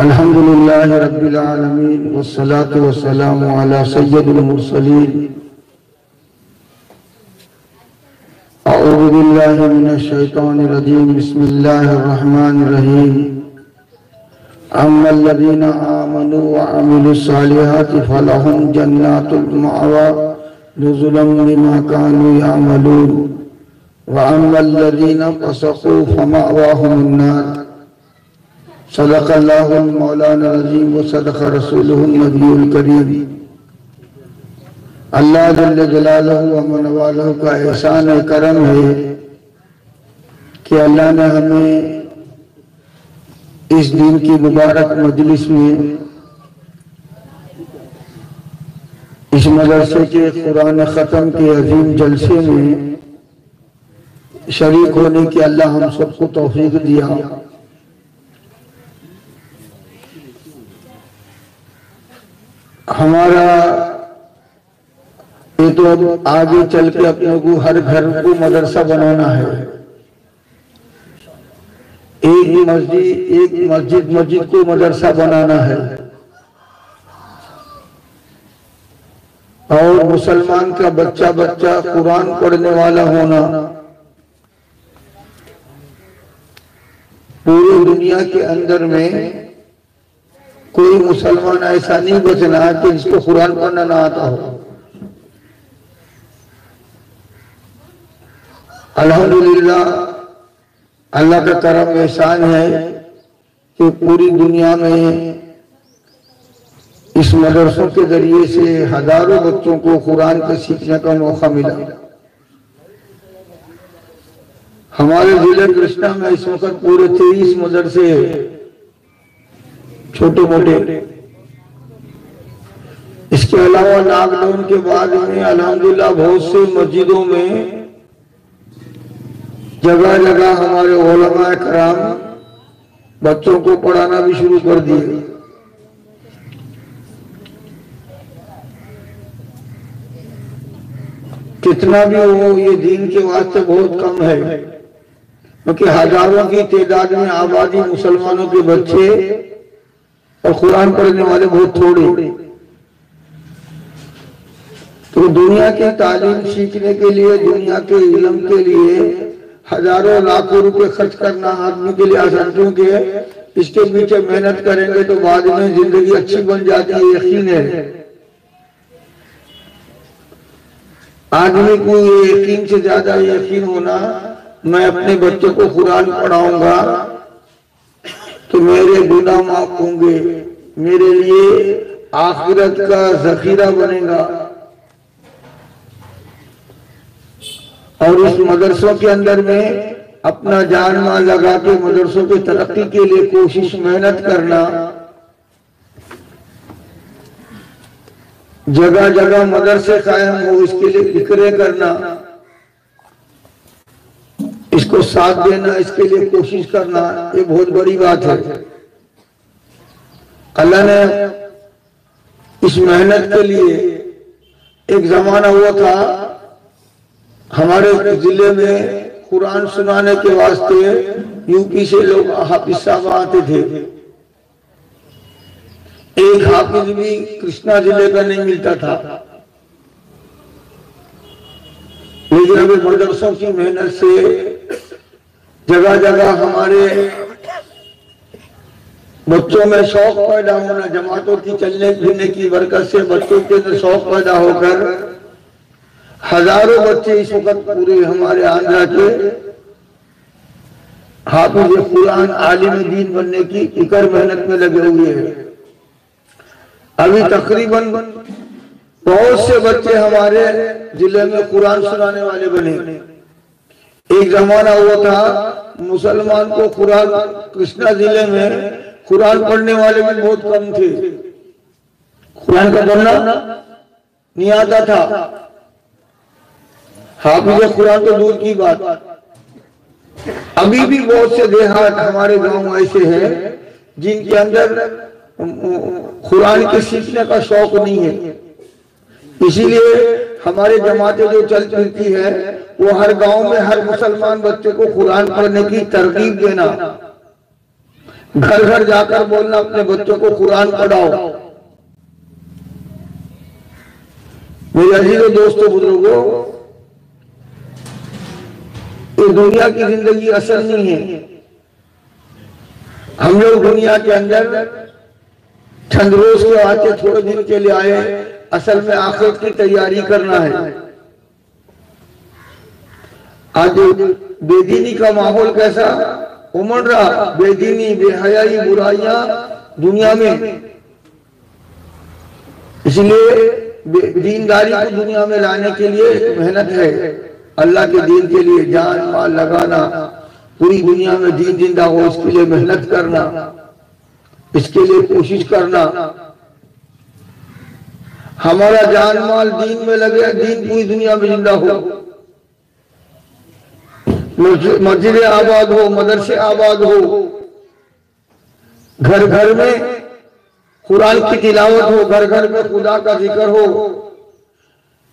अल्हम्दुलिल्लाहि रब्बिल आलमीन वस्सलातु वस्सलामु अला सय्यिदिल मुरसलीन अऊज़ु बिल्लाहि मिनश शैतानिर रजीम बिस्मिल्लाहिर रहमानिर रहीम अम्मल्लज़ीना आमनू व अमिलुस सालिहाति फलहुम जन्नातुल मअवा नुज़ुलन बिमा कानू यअमलून व अम्मल्लज़ीना फसक़ू फमअवाहुमुन नार सदक़ल्लाहुल मौलाना अज़ीम व सदक़ रसूलुहुन नबियुल करीम। अल्लाह जल्ल जलालहू व मन वालहू का एहसान करम है कि अल्लाह ने हमें इस दिन की मुबारक मजलिस में इस मदरसे के कुरान ख़त्म के अजीम जलसे में शरीक होने की अल्लाह हम सबको तौफीक दिया। हमारा ये तो अब आगे चल के अपने को हर घर को मदरसा बनाना है। एक मस्जिद को मदरसा बनाना है और मुसलमान का बच्चा कुरान पढ़ने वाला होना। पूरी दुनिया के अंदर में कोई मुसलमान ऐसा नहीं बचना है कि जिसको कुरान पढ़ना ना आता हो। अल्हम्दुलिल्लाह, अल्लाह का करम एहसान है कि पूरी दुनिया में इस मदरसों के जरिए से हजारों बच्चों को कुरान को सीखने का मौका मिला। हमारे जिले कृष्णा में इस वक्त पूरे 23 मदरसे छोटे मोटे। इसके अलावा लॉकडाउन के बाद में अल्हम्दुलिल्लाह बहुत से मस्जिदों में जगह जगह हमारे उलमा कराम बच्चों को पढ़ाना भी शुरू कर दिए। कितना भी हो ये दीन के वास्ते बहुत कम है, क्योंकि हजारों की तादाद में आबादी मुसलमानों के बच्चे और कुरान पढ़ने वाले बहुत थोड़े। तो दुनिया की तालीम सीखने के लिए, दुनिया के इल्म के लिए हजारों लाखों रुपए खर्च करना आदमी के लिए आसान, क्योंकि इसके पीछे मेहनत करेंगे तो बाद में जिंदगी अच्छी बन जाती है, यकीन है। आदमी को ये यकीन से ज्यादा यकीन होना, मैं अपने बच्चों को कुरान पढ़ाऊंगा तो मेरे गुनाह माफ होंगे, मेरे लिए आखिरत का जखीरा बनेगा। और इस मदरसों के अंदर में अपना जान माल लगा के मदरसों की तरक्की के लिए कोशिश मेहनत करना, जगह जगह मदरसे कायम हो इसके लिए फिक्रे करना, इसको साथ देना, इसके लिए कोशिश करना, ये बहुत बड़ी बात है। अल्लाह ने इस मेहनत के लिए एक जमाना हुआ था हमारे जिले में कुरान सुनाने के वास्ते यूपी से लोग हाफिज साहब आते थे। एक हाफिज भी कृष्णा जिले का नहीं मिलता था, लेकिन अभी मदरसों की मेहनत से जगह जगह हमारे बच्चों में शौक पैदा होना, जमातों की चलने फिरने की बरकत से बच्चों के अंदर शौक पैदा होकर हजारों बच्चे इस वक्त पूरे हमारे आंध्रा के हाफिज कुरान आलिम दीन बनने की फिक्र मेहनत में लगे हुए हैं। अभी तकरीबन बहुत से बच्चे हमारे जिले में कुरान सुनाने वाले बने। एक जमाना हुआ था मुसलमान को कुरान, कृष्णा जिले में कुरान पढ़ने वाले भी बहुत कम थे, कुरान का पढ़ना नहीं आता था। हाफिज कुरान तो दूर की बात। अभी भी बहुत से देहात हमारे गांव ऐसे हैं जिनके अंदर कुरान के सीखने का शौक नहीं है। इसीलिए हमारे जमातें जो चल चलती है वो हर गांव में हर मुसलमान बच्चे को कुरान पढ़ने की तरगीब देना, घर घर जाकर बोलना अपने बच्चों को कुरान पढ़ाओ। मेरे अजीजों दोस्तों बुजुर्गों, ये दुनिया की जिंदगी असल नहीं है। हम लोग दुनिया के अंदर चंद रोज के आके थोड़े दिन के लिए आए, असल में आखिरत की तैयारी करना है। आज बेदीनी का माहौल कैसा उमड़ रहा, बेदीनी बेहयाई बुराइयां दुनिया में, इसलिए दीनदारी को दुनिया में लाने के लिए एक मेहनत है। अल्लाह के दीन के लिए जान माल लगाना, पूरी दुनिया में दीन जिंदा हो इसके लिए मेहनत करना, इसके लिए कोशिश करना। हमारा जान माल दीन में लगे, दीन पूरी दुनिया में जिंदा हो, मस्जिदें आबाद हो, मदरसे आबाद हो, घर घर में कुरान की तिलावत हो, घर घर में खुदा का जिक्र हो,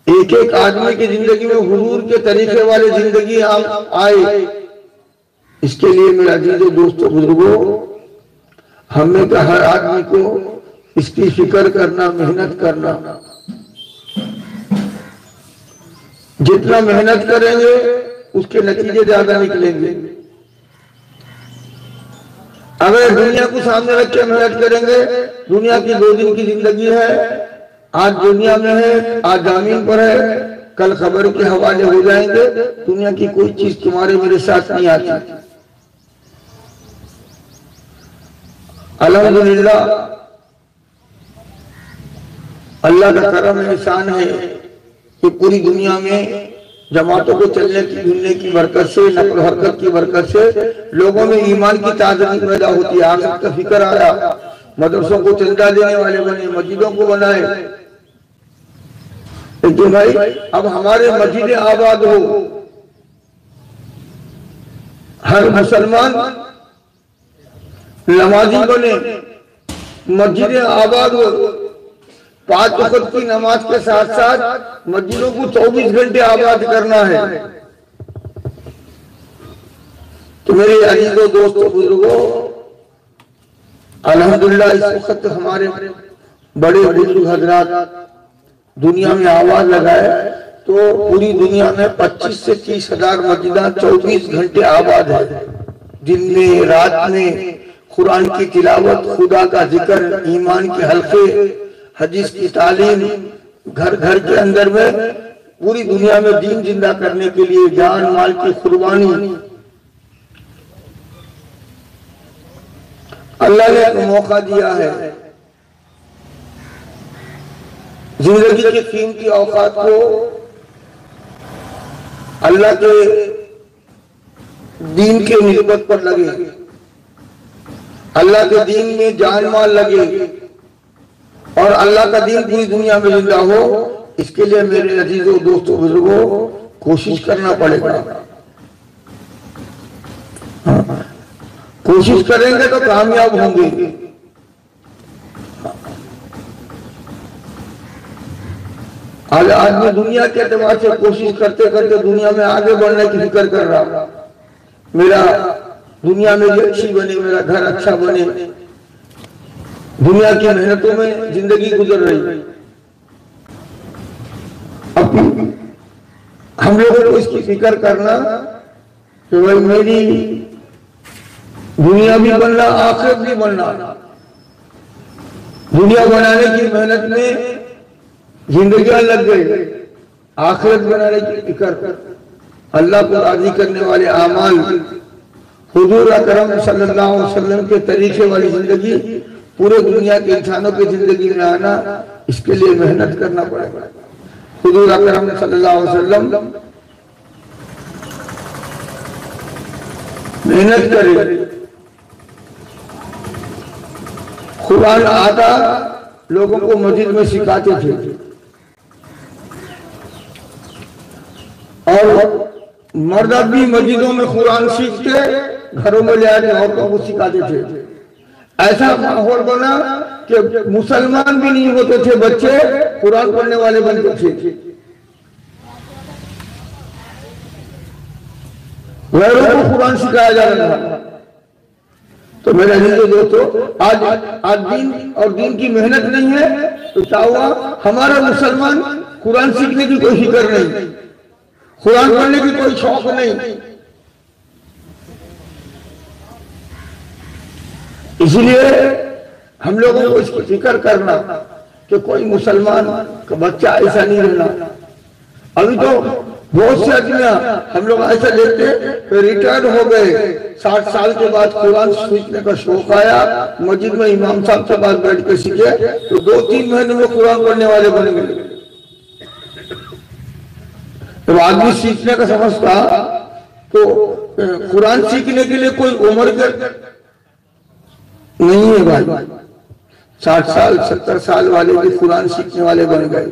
एक एक आदमी की जिंदगी में हुजूर के तरीके वाली जिंदगी आए। इसके लिए मेरा अजीजों दोस्तों बुजुर्गों, हमें तो हर आदमी को इसकी फिक्र करना, मेहनत करना। जितना मेहनत करेंगे उसके नतीजे ज्यादा निकलेंगे। अगर दुनिया को सामने रख के मेहनत करेंगे, दुनिया की 2 दिन की जिंदगी है, आज दुनिया में है, आज जमीन पर है, कल खबर के हवाले हो जाएंगे। दुनिया की कोई चीज तुम्हारे मेरे साथ नहीं आती। अल्हम्दुलिल्लाह, अल्लाह का करम एहसान है कि पूरी दुनिया में जमातों को चलने की जुलने की बरकत से, नकल हरकत की बरकत से लोगों में ईमान की ताज़गी पैदा होती है, आखिरत का फिक्र आया, मदरसों को चंदा देने वाले बने, मस्जिदों को बनाए। लेकिन भाई अब हमारे मस्जिदें आबाद हो, हर मुसलमान नमाजी बने, मस्जिदें आबाद हो, 5 वक्त की नमाज के साथ साथ मस्जिदों को 24 घंटे आबाद करना है। तो मेरे अजीजों दोस्तों बुजुर्गों, अल्हम्दुलिल्लाह इस वक्त हमारे बड़े बुजुर्ग हजरात दुनिया में आवाज लगाए तो पूरी दुनिया में 25 से 30 हजार मस्जिदां 24 घंटे आबाद है। दिन में रात में कुरान की तिलावत, खुदा का जिक्र, ईमान के हल्के, हदीस की तालीम, घर घर के अंदर में पूरी दुनिया में दीन जिंदा करने के लिए जान माल की कुर्बानी। अल्लाह ने एक मौका दिया है, जिंदगी के कीमती औकात को अल्लाह के दीन के निस्बत पर लगे, अल्लाह के दीन में जान माल लगे और अल्लाह का दीन पूरी दुनिया में जिंदा हो। इसके लिए मेरे अजीजों दोस्तों बुजुर्गों कोशिश करना पड़ेगा। कोशिश करेंगे तो कामयाब होंगे। आज आदमी दुनिया के एतबार से कोशिश करते करते दुनिया में आगे बढ़ने की फिक्र कर रहा, मेरा दुनिया में भी अच्छी बने, मेरा घर अच्छा बने, दुनिया की मेहनतों में जिंदगी गुजर रही। अब हम लोगों को इसकी फिक्र करना कि भाई मेरी दुनिया भी बनना, आखिरत भी बनना। दुनिया बनाने की मेहनत में जिंदगियां लग गई, आखिरत बनाने की फिक्र, अल्लाह को राजी करने वाले आमाल, हुजूर अकरम सल्लल्लाहु अलैहि वसल्लम के तरीके वाली जिंदगी पूरे दुनिया के इंसानों की जिंदगी में आना, इसके लिए मेहनत करना पड़ेगा। हुजूर अकरम सल्लल्लाहु अलैहि वसल्लम मेहनत करे, कुरान आता लोगों को मस्जिद में सिखाते थे और मर्द भी मस्जिदों में कुरान सीखते, घरों में ले आके औरतों को सिखाते थे। ऐसा माहौल बना कि मुसलमान भी नहीं होते थे बच्चे, कुरान पढ़ने वाले बनते थे। गैरों को कुरान सिखाया जा रहा था। तो मेरे हिंदू दोस्तों, आज दीन और दीन की मेहनत नहीं है तो क्या हुआ? हमारा मुसलमान कुरान सीखने की कोई फिक्र नहीं, कुरान पढ़ने की कोई शौक नहीं। इसलिए हम लोगों को इसकी फिक्र करना कि कोई मुसलमान का बच्चा ऐसा नहीं रहना। अभी तो बहुत से आदमी हम लोग ऐसा देखते हैं, रिटायर्ड हो गए, 60 साल के बाद कुरान सीखने का शौक आया, मस्जिद में इमाम साहब के पास बैठ के सीखे तो 2-3 महीने में कुरान पढ़ने वाले बन गए। तो आदमी सीखने का समझता तो कुरान सीखने के लिए कोई उम्र के नहीं है भाई। 60 साल 70 साल वाले भी कुरान सीखने वाले बन गए,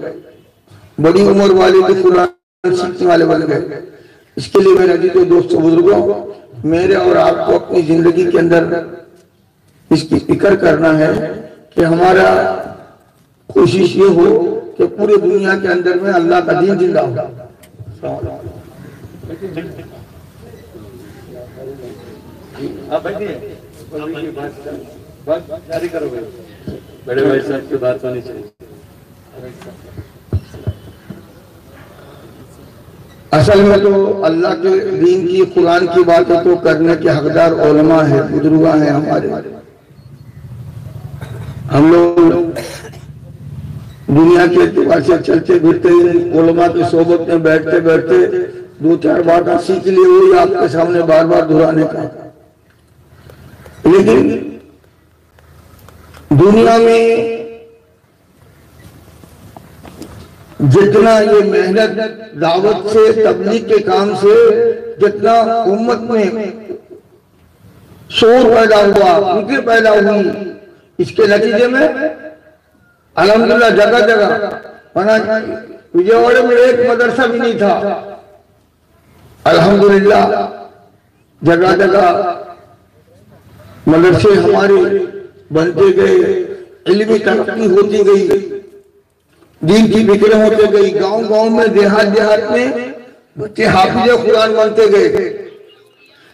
बड़ी उम्र वाले भी कुरान सीखने वाले बन गए। इसके लिए मेरे अजीज दोस्तों बुजुर्गों, मेरे और आपको अपनी जिंदगी के अंदर इसकी फिक्र करना है कि हमारा कोशिश ये हो कि पूरी दुनिया के अंदर में अल्लाह का दीन जिंदा हो। जारी करोगे बड़े भाई साहब की बात होनी चाहिए। असल में तो अल्लाह के दीन की कुरान की बातें तो करने के हकदार उलमा है, बुजुर्ग हैं हमारे। हम लोग दुनिया के एतबार से चलते फिरते उलमा की सोबत में बैठते बैठते 2-4 बार का सीख लिए, वही आपके सामने बार बार दोहराने का। लेकिन दुनिया में जितना ये मेहनत दावत से तबलीग के काम से जितना उम्मत में शोर पैदा हुआ, फिक्र पैदा हुई, इसके नतीजे में अल्हम्दुलिल्लाह जगह जगह विजयवाड़ा में एक मदरसा भी नहीं था, अल्हम्दुलिल्लाह जगह जगह मदरसे हमारे बनते गए, इल्मी तरक्की होती गई, दीन की फिक्र होते गई। गांव गांव में देहात देहात में बच्चे हाफिज़े कुरान बनते गए।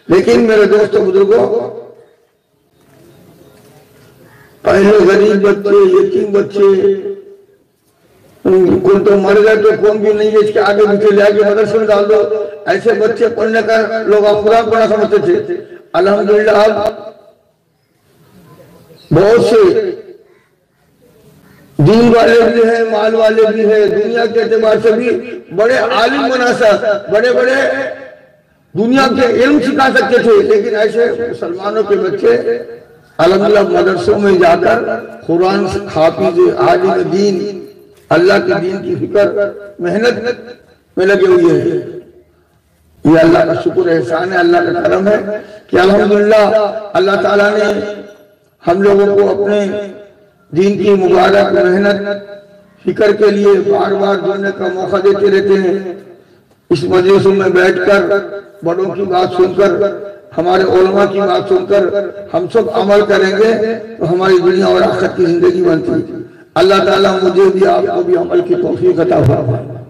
लेकिन मेरे दोस्तों बुजुर्गों, पहले गरीब बच्चे, यतीम बच्चे, कौन तो मर गए तो कौन भी नहीं है, इसके आगे पीछे ले आके मदरसे में डाल दो, ऐसे बच्चे पढ़ने का लोग कुरान पढ़ना समझते थे। अल्हम्दुलिल्लाह अब बहुत से दीन वाले भी हैं, माल वाले भी हैं, दुनिया के एतबार से भी बड़े आलिम मुनासा, बड़े बड़े दुनिया के इल्म सिखा सकते थे। लेकिन ऐसे मुसलमानों के बच्चे अल्हम्दुलिल्लाह मदरसों में जाकर कुरान हाफिज, आलिम दीन, अल्लाह के दीन की फिक्र मेहनत में लगे हुए हैं। ये अल्लाह का शुक्र एहसान है, अल्लाह का करम है कि अल्हम्दुलिल्लाह अल्लाह ताला ने हम लोगों को अपने दीन की मुबारक मेहनत फिक्र के लिए बार बार जुड़ने का मौका देते रहते हैं। इस मजलिस में बैठकर बड़ों की बात सुनकर, हमारे उलमा की बात सुनकर हम सब अमल करेंगे तो हमारी दुनिया और आखिरत की जिंदगी बनती है। अल्लाह ताला मुझे भी आपको भी अमल की तौफीक अता फरमाए।